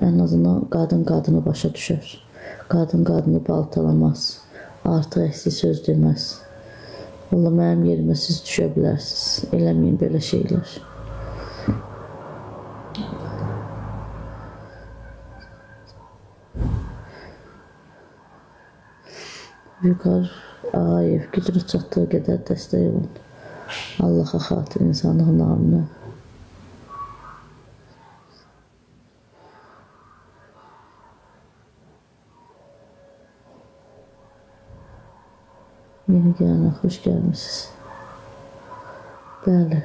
ən azından qadın qadını başa düşər. Qadın qadını baltalamaz. Artıq əksi söz deməz. Valla mənim yerimə siz düşə bilərsiniz. Eləməyin belə şeylər. Vüqar Ağayev gücünüz çatdığı qədər dəstək olun. Allaha xatir insanlıq namına. Yeni gələnə xoş gəlmişsiniz. Bəli.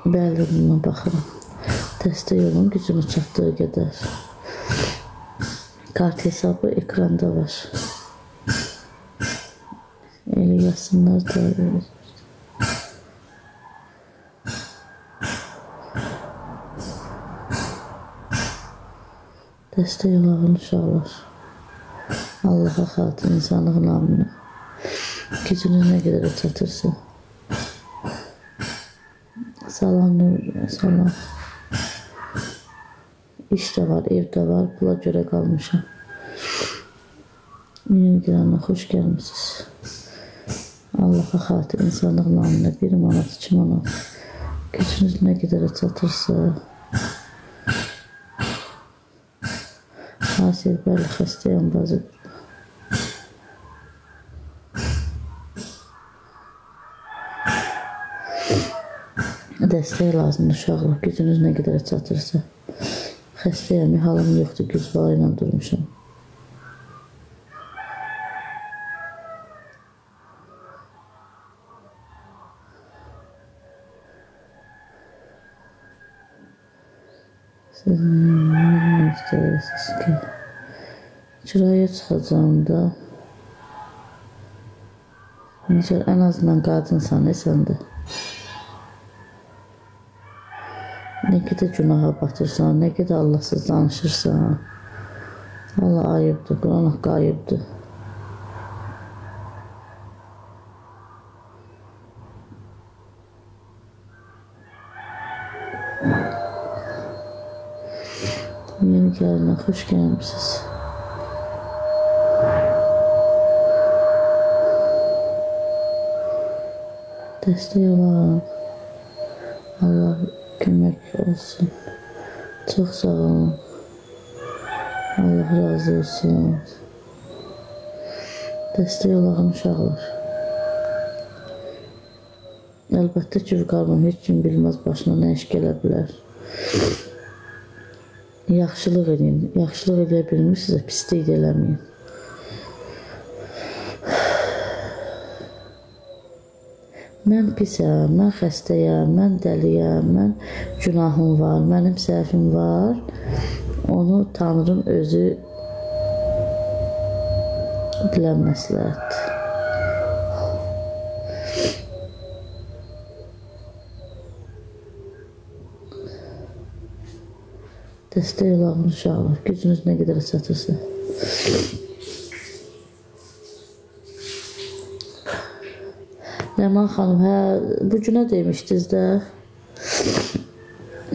Bəli, buna baxıram. Dəstək olun gücünüz çatdığı qədər. Kart hesabı ekranda var. Elə yazsınlar da. Dəstək olun uşaqlar. Allaha xatir insanlıq namına. Gücünüz nə qədər çatırsa. Salam, salam. İş də var, ev də var, pula görə qalmışam. Yeni gələnə xoş gəlmişsiniz. Allaha xatir insanlıq namına 1 manat, 2 manat. Gücünüz nə qədər çatırsa. Hasir, bəli, xəstəyəm bazı. Dəstək lazımdır uşaqlar, gücünüz nə qədər çatırsa. Xəstəyəm, halım yoxdur, güc bala ilə durmuşam. Siz nə istəyirsiniz ki? Kiraya çıxacağım da. Necə, ən azından qadınsan, sən də. Nə qədər günaha batırsan, nə qədər Allahsız danışırsan. Allah ayıbdır, Quran haqqı ayıbdır. Yeni gələnə xoş gəlmişsiniz. Dəstək olalım. Allah kömək olsun. Çox sağ olun. Allah razı olsun. Dəstək olalım uşaqlar. Əlbəttə ki, Vüqarın heç kim bilməz başına nə iş gələ bilər. Yaxşılıq edin. Yaxşılıq edə bilmirsinizsə pislik də eləməyin. Mən pisəm, mən xəstəyəm, mən dəliyəm, mən günahım var, mənim səhvim var. Onu Tanrım özü bilən məsləhət. Dəstək olun uşaqlar, gücünüz nə qədər çatırsa. Ləman xanım, hə, bu günə demişdiniz də,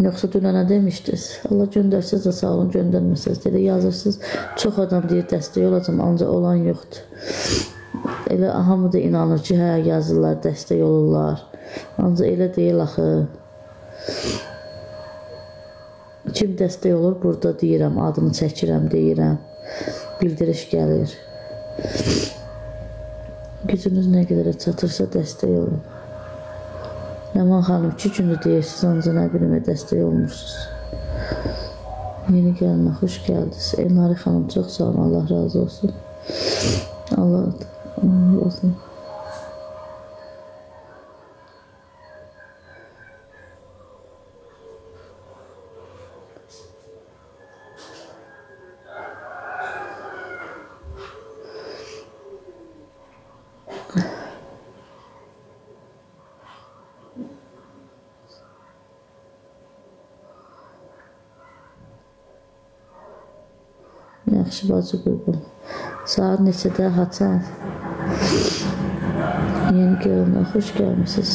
yoxsa dünənə demişdiniz. Allah göndərsiniz də sağ olun, göndərməsiniz də yazırsınız. Çox adam deyir, dəstək olacam, ancaq olan yoxdur. Elə hamı da inanır ki, hə, yazırlar, dəstək olurlar. Ancaq elə deyil axı. Kim dəstək olur, burada deyirəm, adını çəkirəm, deyirəm. Bildiriş gəlir. Gücünüz nə qədər çatırsa dəstək olun. Ləman xanım, 2 gündür deyirsiniz, ancaq nə bilimə dəstək olmursunuz. Yeni gəlmə, xoş gəldiniz. Elnari xanım, çox sağ olun, Allah razı olsun. Allah olsun. Yaxşı bacı qurban. Saat neçədə Haçan? Yeni gəlmə, xoş gəlmişsiniz.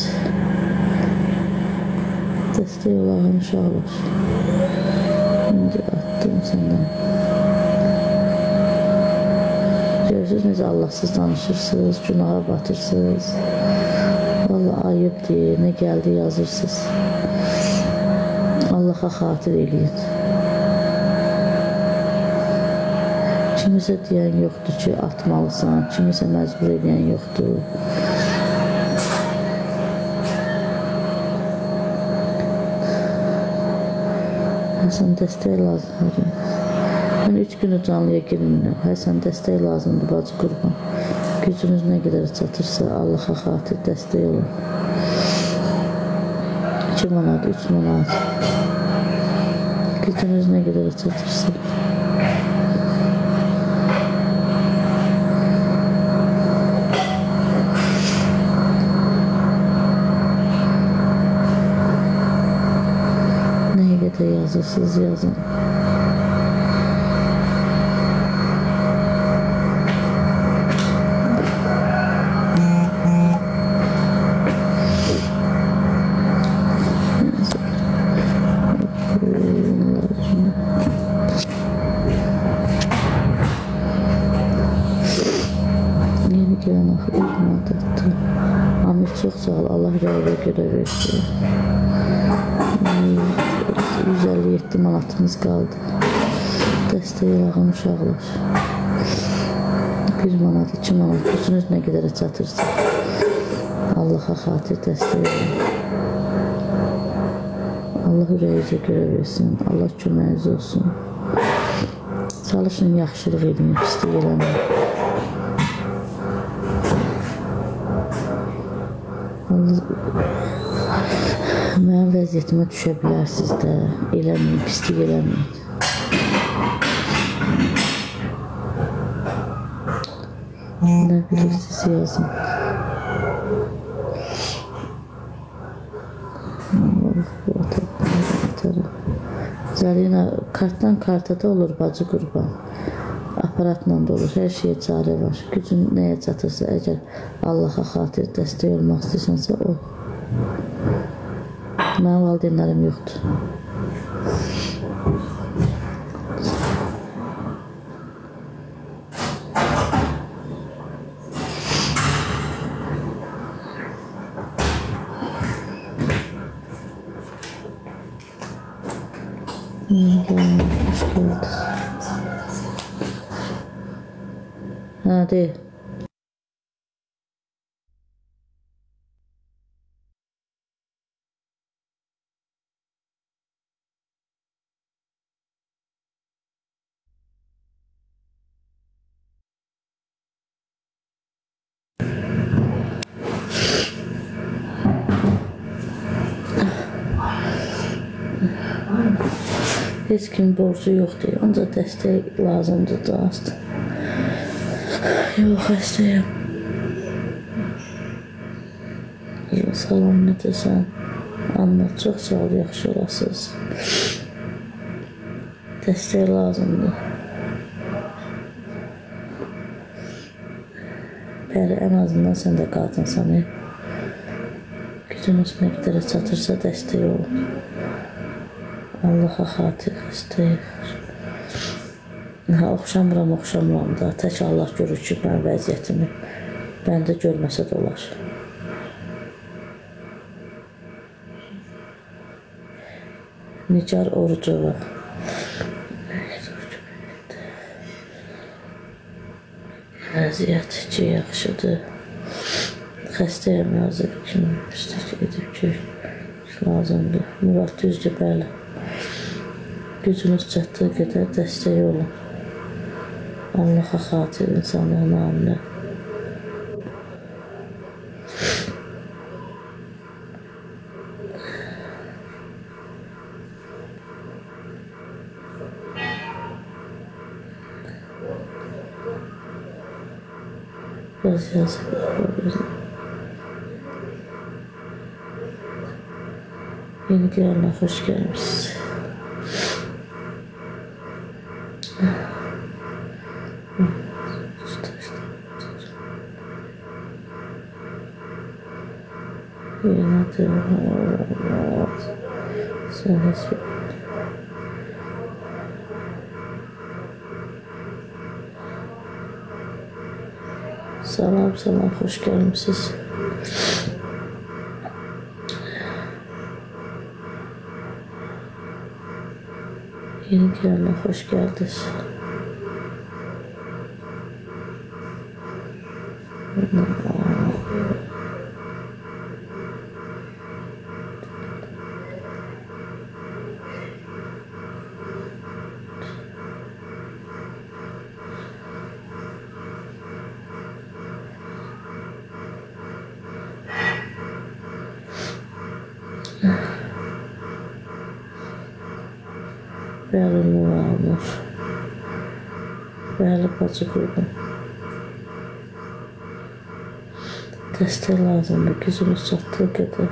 Dəstək olan uşaqlar. İndi atdım sənə. Görürsünüz necə Allahsız danışırsınız, günaha batırsınız. Vallahi ayıbdır, nə gəldi yazırsınız. Allaha xatir eləyin. Kimisə deyən yoxdur ki, atmalısan, kimisə məcbur edən yoxdur. Həsən dəstək lazımdır. Mən 3 günü canlıya girmirəm. Həsən dəstək lazımdır, bacı qurban. Gücünüz nə qədər çatırsa, Allaha xatir dəstək olun. 2 manat, 3 manat. Gücünüz nə qədər çatırsa. Nəyə qədər yazırsınız, yazın. Yeni gələn axı 1 manatdır. Amir çox sağ ol, Allah rəyvə görə versin. 157 manatımız qaldı. Dəstək olağın uşaqlar. 1 manat, 2 manat, gücünüz nə qədərə çatırsa. Allaha xatir dəstək olun. Allah ürəyinizə görə versin, Allah köməyiniz olsun. Çalışın, yaxşılıq edin, pislik eləməyin. Mənim vəziyyətimə düşə bilərsiniz də, eləməyin, pislik eləməyin. Nə bilirsiniz, yazın. Zəlina, kartdan karta da olur, bacı qurban. Aparatla da olur, hər şeyə çarə var. Gücün nəyə çatırsa, əgər Allaha xatir dəstək olmaq istəyirsənsə, ol. Mənim valideynlərim yoxdur. Hoş geldiniz. Ha, deyil. Heç kim borcu yoxdur, ancaq dəstək lazımdır da azdır. Yox, xəstəyəm. Salam, necəsən? Anna, çox sağ ol, yaxşı olasınız. Dəstək lazımdır. Bəli, ən azından sən də qadınsan. Gücünüz nə qədərə çatırsa dəstək olun. Allaha xatir xəstəyik. Oxşamıram da. Tək Allah görür ki, mən vəziyyətimi. Bəndə görməsə də olar. Nigar Orucova. Vəziyyət ki, yaxşıdır. Xəstəyəm, yazıb kimi pislik edib ki, lazımdır. Murad düzdür, bəli. Gücünüz çatdığı qədər dəstək olun. Allaha xatir insanlığın namına. Biraz yazıq olabilir. Yeni gələnə xoş gəlmişsiniz. Salam, salam, hoş gelmişsiniz. Yeni gelenler hoş geldiniz. Bəli, Nurhanlar. Bəli, bacı qurban. Dəstək lazımdır, gücünüz çatdığı qədər.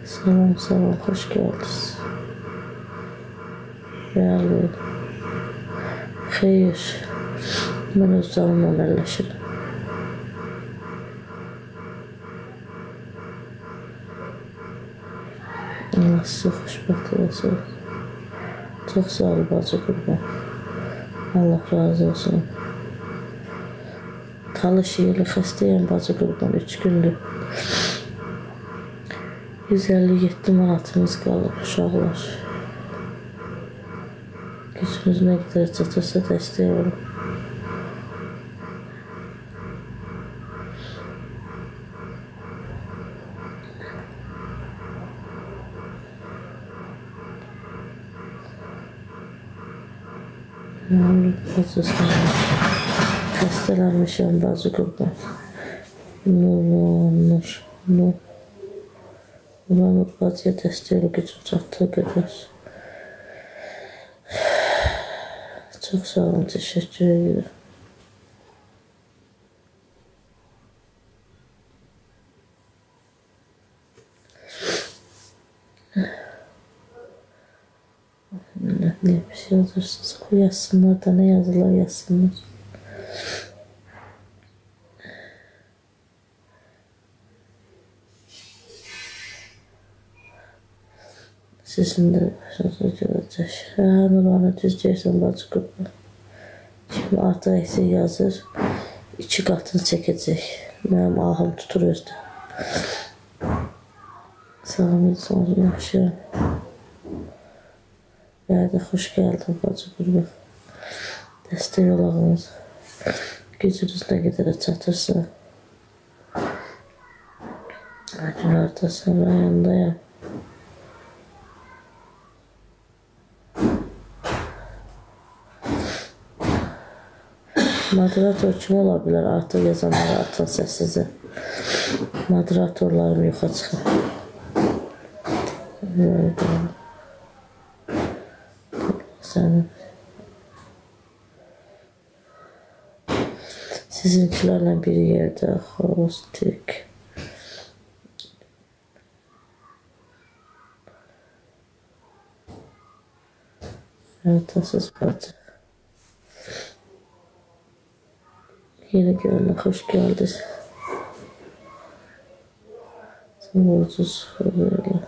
Salam, salam, hoş geldiniz. Bəli. Xeyr. Mən öz canımla əlləşirəm. Allah sizi xoşbəxt eləsin. Çox sağ ol, bacı qurban. Allah razı olsun. Talış yeri xəstəyəm, bacı qurban, 3 gündür. 157 manatımız qalıb, uşaqlar. Gücünüz nə qədər çatırsa dəstək olun. Bacı sağ ol. Xəstələnmişəm, bacı qurban. Nur. Nur bacıya dəstək ol, gücün çatdığı qədər. Çox sağ olun, təşəkkür edirəm. Niyə bir şey yazırsınız? Qoy yazsınlar da, nə yazırlar yazsınlar. Sizin də başınıza gələcək. Nurhan'a düz deyirsən, bacı qurban. Kim artıq eksik yazır, 2 qatını çəkəcək. Mənim ahım tutur özdə. Salam, insanlar, yaxşıyam. Bəli, xoş gəldin, bacı qurban. Dəstək olağınız. Gücünüz nə qədər çatırsa. Günortasın rayondayım. Moderator kim ola bilər? Artıq yazanları atın səssizi. Moderatorlarım yoxa çıxır. Sənin. Sizinkilərlə bir yerdə xostik. Ertasız bacı. Yeni gelenler hoş geldiniz. Ucuz böyle.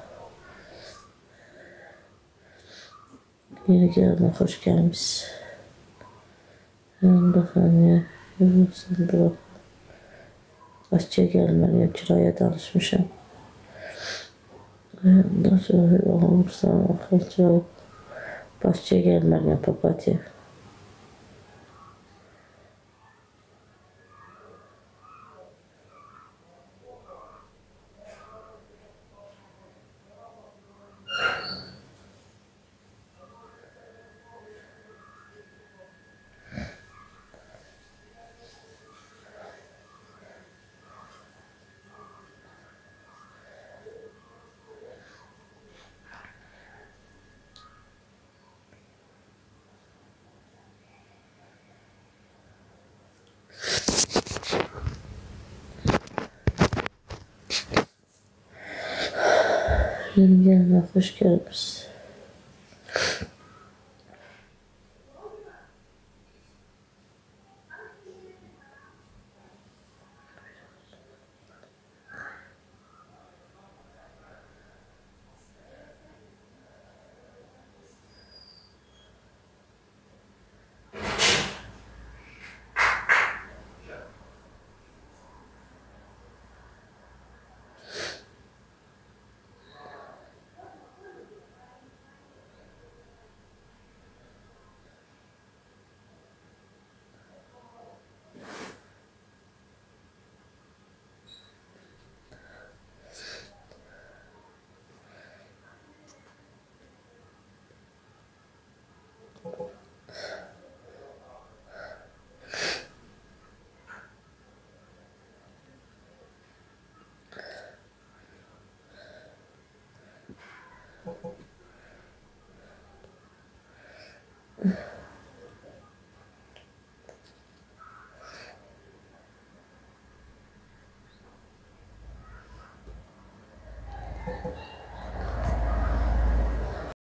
Yeni gelenler hoş gelmiş. Baxın ya, sen bırak. Başçıya gəlməliyəm, kiraya danışmışam. Ondan sonra olmuşsan, baxacaq. Başçıya gəlməliyəm, papatya. Yeni gelenler hoş geldiniz.